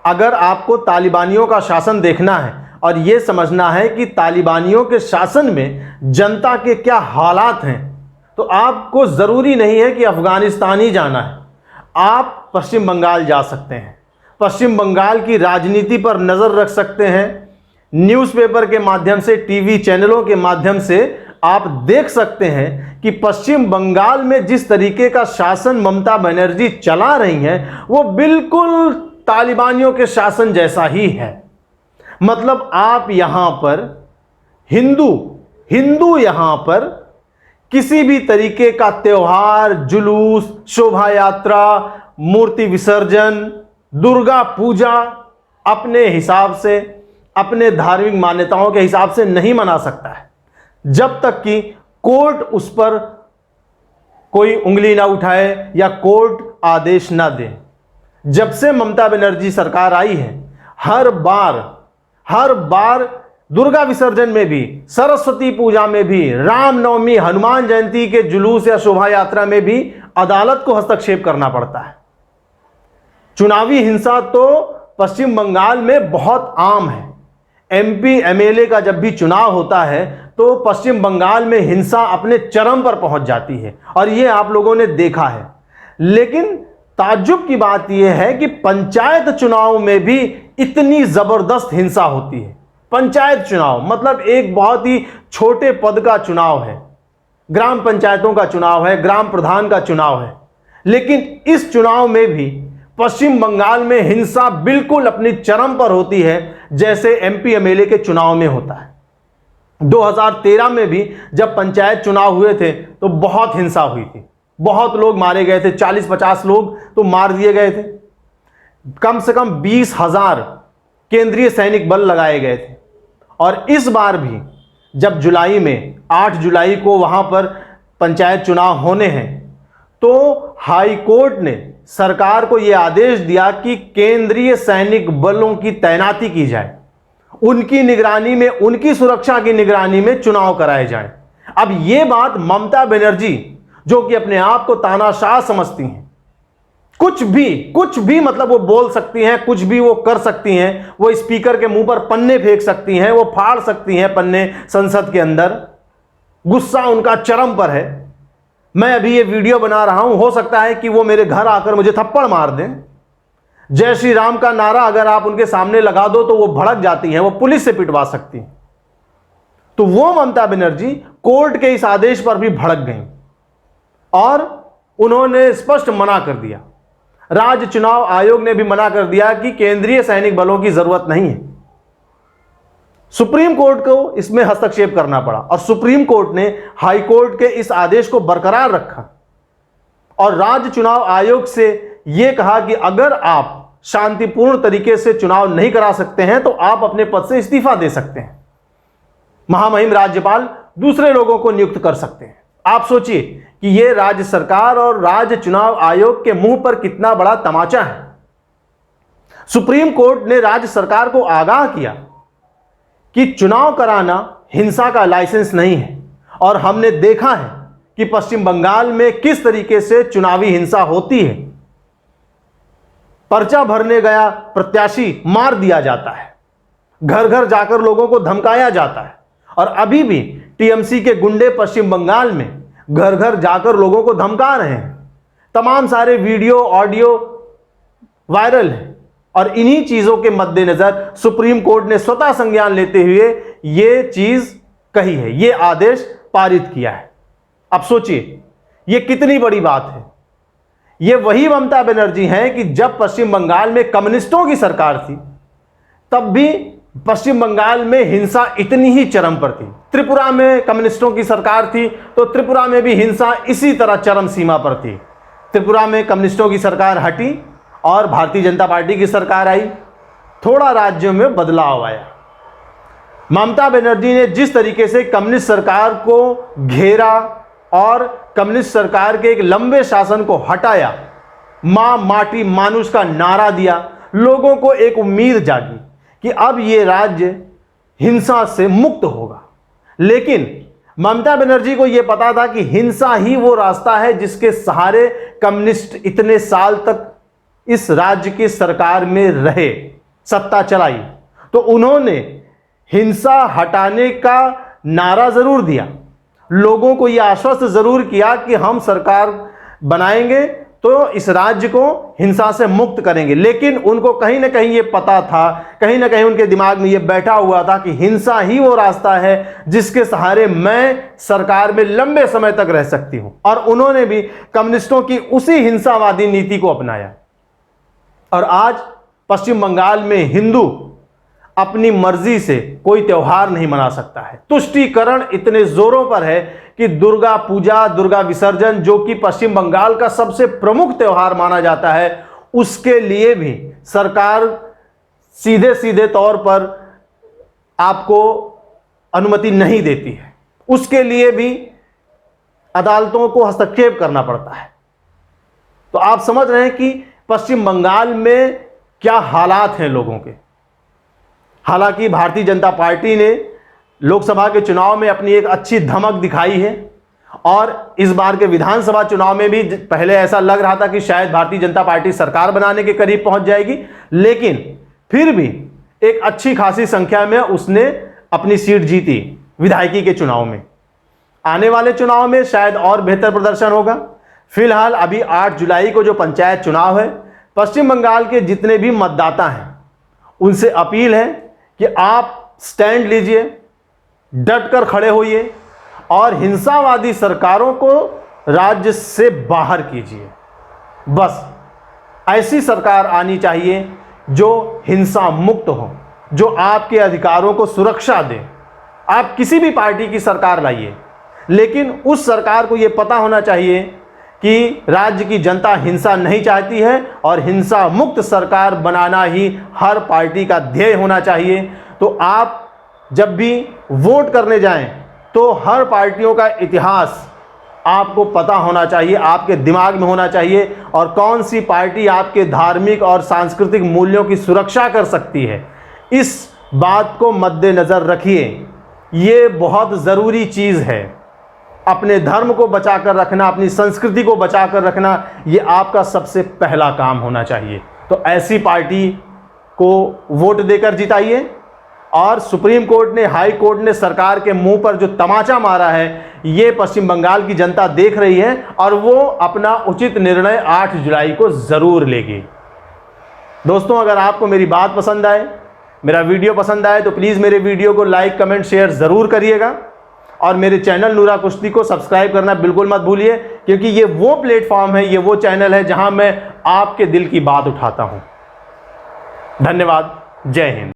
अगर आपको तालिबानियों का शासन देखना है और यह समझना है कि तालिबानियों के शासन में जनता के क्या हालात हैं, तो आपको ज़रूरी नहीं है कि अफ़गानिस्तान ही जाना है। आप पश्चिम बंगाल जा सकते हैं, पश्चिम बंगाल की राजनीति पर नज़र रख सकते हैं। न्यूज़पेपर के माध्यम से, टीवी चैनलों के माध्यम से आप देख सकते हैं कि पश्चिम बंगाल में जिस तरीके का शासन ममता बनर्जी चला रही हैं, वो बिल्कुल तालिबानियों के शासन जैसा ही है। मतलब आप यहां पर हिंदू यहां पर किसी भी तरीके का त्योहार, जुलूस, शोभा यात्रा, मूर्ति विसर्जन, दुर्गा पूजा अपने हिसाब से, अपने धार्मिक मान्यताओं के हिसाब से नहीं मना सकता है, जब तक कि कोर्ट उस पर कोई उंगली ना उठाए या कोर्ट आदेश ना दे। जब से ममता बनर्जी सरकार आई है, हर बार दुर्गा विसर्जन में भी, सरस्वती पूजा में भी, रामनवमी, हनुमान जयंती के जुलूस या शोभा यात्रा में भी अदालत को हस्तक्षेप करना पड़ता है। चुनावी हिंसा तो पश्चिम बंगाल में बहुत आम है। एमपी एमएलए का जब भी चुनाव होता है तो पश्चिम बंगाल में हिंसा अपने चरम पर पहुंच जाती है, और यह आप लोगों ने देखा है। लेकिन ताज्जुब की बात यह है कि पंचायत चुनाव में भी इतनी जबरदस्त हिंसा होती है। पंचायत चुनाव मतलब एक बहुत ही छोटे पद का चुनाव है, ग्राम पंचायतों का चुनाव है, ग्राम प्रधान का चुनाव है, लेकिन इस चुनाव में भी पश्चिम बंगाल में हिंसा बिल्कुल अपनी चरम पर होती है, जैसे एमपी एमएलए के चुनाव में होता है। 2013 में भी जब पंचायत चुनाव हुए थे तो बहुत हिंसा हुई थी, बहुत लोग मारे गए थे, 40-50 लोग तो मार दिए गए थे। कम से कम 20,000 केंद्रीय सैनिक बल लगाए गए थे। और इस बार भी जब जुलाई में 8 जुलाई को वहां पर पंचायत चुनाव होने हैं, तो हाई कोर्ट ने सरकार को यह आदेश दिया कि केंद्रीय सैनिक बलों की तैनाती की जाए, उनकी निगरानी में, उनकी सुरक्षा की निगरानी में चुनाव कराए जाए। अब यह बात ममता बनर्जी, जो कि अपने आप को तानाशाह समझती हैं, कुछ भी मतलब वो बोल सकती हैं, कुछ भी वो कर सकती हैं। वो स्पीकर के मुंह पर पन्ने फेंक सकती हैं, वो फाड़ सकती हैं पन्ने संसद के अंदर। गुस्सा उनका चरम पर है। मैं अभी ये वीडियो बना रहा हूं, हो सकता है कि वो मेरे घर आकर मुझे थप्पड़ मार दें। जय श्री राम का नारा अगर आप उनके सामने लगा दो तो वो भड़क जाती हैं, वो पुलिस से पिटवा सकती हैं। तो वो ममता बनर्जी कोर्ट के इस आदेश पर भी भड़क गई और उन्होंने स्पष्ट मना कर दिया। राज्य चुनाव आयोग ने भी मना कर दिया कि केंद्रीय सैनिक बलों की जरूरत नहीं है। सुप्रीम कोर्ट को इसमें हस्तक्षेप करना पड़ा और सुप्रीम कोर्ट ने हाई कोर्ट के इस आदेश को बरकरार रखा और राज्य चुनाव आयोग से यह कहा कि अगर आप शांतिपूर्ण तरीके से चुनाव नहीं करा सकते हैं तो आप अपने पद से इस्तीफा दे सकते हैं। महामहिम राज्यपाल दूसरे लोगों को नियुक्त कर सकते हैं। आप सोचिए कि यह राज्य सरकार और राज्य चुनाव आयोग के मुंह पर कितना बड़ा तमाचा है। सुप्रीम कोर्ट ने राज्य सरकार को आगाह किया कि चुनाव कराना हिंसा का लाइसेंस नहीं है, और हमने देखा है कि पश्चिम बंगाल में किस तरीके से चुनावी हिंसा होती है। पर्चा भरने गया प्रत्याशी मार दिया जाता है, घर घर जाकर लोगों को धमकाया जाता है, और अभी भी टीएमसी के गुंडे पश्चिम बंगाल में घर घर जाकर लोगों को धमका रहे हैं। तमाम सारे वीडियो ऑडियो वायरल है, और इन्हीं चीजों के मद्देनजर सुप्रीम कोर्ट ने स्वतः संज्ञान लेते हुए यह चीज कही है, यह आदेश पारित किया है। अब सोचिए यह कितनी बड़ी बात है। यह वही ममता बनर्जी हैं कि जब पश्चिम बंगाल में कम्युनिस्टों की सरकार थी तब भी पश्चिम बंगाल में हिंसा इतनी ही चरम पर थी। त्रिपुरा में कम्युनिस्टों की सरकार थी तो त्रिपुरा में भी हिंसा इसी तरह चरम सीमा पर थी। त्रिपुरा में कम्युनिस्टों की सरकार हटी और भारतीय जनता पार्टी की सरकार आई, थोड़ा राज्यों में बदलाव आया। ममता बनर्जी ने जिस तरीके से कम्युनिस्ट सरकार को घेरा और कम्युनिस्ट सरकार के एक लंबे शासन को हटाया, मां माटी मानुष का नारा दिया, लोगों को एक उम्मीद जागी कि अब ये राज्य हिंसा से मुक्त होगा। लेकिन ममता बनर्जी को यह पता था कि हिंसा ही वो रास्ता है जिसके सहारे कम्युनिस्ट इतने साल तक इस राज्य की सरकार में रहे, सत्ता चलाई, तो उन्होंने हिंसा हटाने का नारा जरूर दिया, लोगों को यह आश्वस्त जरूर किया कि हम सरकार बनाएंगे तो इस राज्य को हिंसा से मुक्त करेंगे। लेकिन उनको कहीं ना कहीं ये पता था, कहीं ना कहीं उनके दिमाग में ये बैठा हुआ था कि हिंसा ही वो रास्ता है जिसके सहारे मैं सरकार में लंबे समय तक रह सकती हूं। और उन्होंने भी कम्युनिस्टों की उसी हिंसावादी नीति को अपनाया। और आज पश्चिम बंगाल में हिंदू अपनी मर्जी से कोई त्योहार नहीं मना सकता है। तुष्टीकरण इतने जोरों पर है कि दुर्गा पूजा, दुर्गा विसर्जन, जो कि पश्चिम बंगाल का सबसे प्रमुख त्योहार माना जाता है, उसके लिए भी सरकार सीधे सीधे तौर पर आपको अनुमति नहीं देती है। उसके लिए भी अदालतों को हस्तक्षेप करना पड़ता है। तो आप समझ रहे हैं कि पश्चिम बंगाल में क्या हालात हैं लोगों के। हालांकि भारतीय जनता पार्टी ने लोकसभा के चुनाव में अपनी एक अच्छी धमक दिखाई है और इस बार के विधानसभा चुनाव में भी पहले ऐसा लग रहा था कि शायद भारतीय जनता पार्टी सरकार बनाने के करीब पहुंच जाएगी, लेकिन फिर भी एक अच्छी खासी संख्या में उसने अपनी सीट जीती विधायकी के चुनाव में। आने वाले चुनाव में शायद और बेहतर प्रदर्शन होगा। फिलहाल अभी 8 जुलाई को जो पंचायत चुनाव है, पश्चिम बंगाल के जितने भी मतदाता हैं उनसे अपील है कि आप स्टैंड लीजिए, डट कर खड़े होइए और हिंसावादी सरकारों को राज्य से बाहर कीजिए। बस ऐसी सरकार आनी चाहिए जो हिंसा मुक्त हो, जो आपके अधिकारों को सुरक्षा दे। आप किसी भी पार्टी की सरकार लाइए, लेकिन उस सरकार को यह पता होना चाहिए कि राज्य की जनता हिंसा नहीं चाहती है और हिंसा मुक्त सरकार बनाना ही हर पार्टी का ध्येय होना चाहिए। तो आप जब भी वोट करने जाएं तो हर पार्टियों का इतिहास आपको पता होना चाहिए, आपके दिमाग में होना चाहिए, और कौन सी पार्टी आपके धार्मिक और सांस्कृतिक मूल्यों की सुरक्षा कर सकती है, इस बात को मद्देनजर रखिए। ये बहुत ज़रूरी चीज़ है। अपने धर्म को बचाकर रखना, अपनी संस्कृति को बचाकर रखना, ये आपका सबसे पहला काम होना चाहिए। तो ऐसी पार्टी को वोट देकर जिताइए। और सुप्रीम कोर्ट ने, हाई कोर्ट ने सरकार के मुंह पर जो तमाचा मारा है, ये पश्चिम बंगाल की जनता देख रही है और वो अपना उचित निर्णय 8 जुलाई को जरूर लेगी। दोस्तों, अगर आपको मेरी बात पसंद आए, मेरा वीडियो पसंद आए, तो प्लीज़ मेरे वीडियो को लाइक, कमेंट, शेयर ज़रूर करिएगा। और मेरे चैनल नूरा कुश्ती को सब्सक्राइब करना बिल्कुल मत भूलिए, क्योंकि ये वो प्लेटफॉर्म है, ये वो चैनल है जहां मैं आपके दिल की बात उठाता हूं। धन्यवाद। जय हिंद।